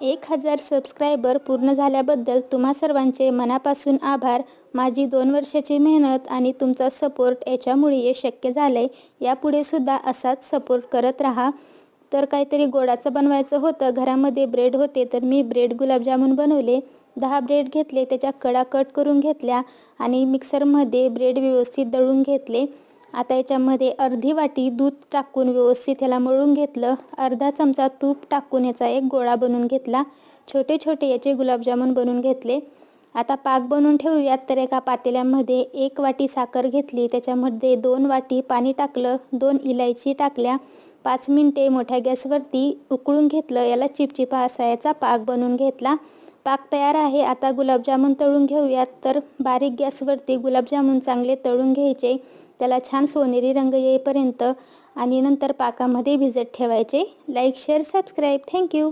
1000 subscriber पूर्ण झाल्याबद्दल तुम्हा सर्वांचे मनापासून आभार। माझी 2 वर्षाची मेहनत आणि तुमचा सपोर्ट याच्यामुळे हे शक्य झालंय। यापुढे सुद्धा असाच सपोर्ट करत राहा। तर काहीतरी गोडाचं बनवायचं होतं, घरामध्ये ब्रेड होते तर मी ब्रेड गुलाबजामुन बनवले। 10 ब्रेड घेतले, त्याच्या कडा कट करून घेतल्या आणि मिक्सरमध्ये ब्रेड व्यवस्थित दळून घेतले। आता याच्यामध्ये अर्धी वाटी दूध टाकून व्यवस्थित ह्याला मळून घेतलं। अर्धा चमचा तूप टाकून याचा एक गोळा बनवून घेतला। छोटे छोटे याचे गुलाबजामुन बनवून घेतले। आता पाक बनवून ठेवूयात। तर एका पातेल्यामध्ये 1 वाटी साखर घेतली, त्याच्यामध्ये 2 वाटी पाणी टाकलं, 2 इलायची टाकल्या, 5 मिनिटे मोठ्या गॅसवरती उकळून घेतलं। याला चिपचिपा असा याचा पाक बनवून घेतला। पाक तयार आहे। आता गुलाबजामुन तळून घेऊयात। तर बारीक गॅसवरती गुलाबजामुन चांगले तळून घ्यायचे, त्याला छान सोनेरी रंग येईपर्यंत, आणि नंतर पाकामध्ये भिजत ठेवायचे। Like, share, subscribe. थँक्यू।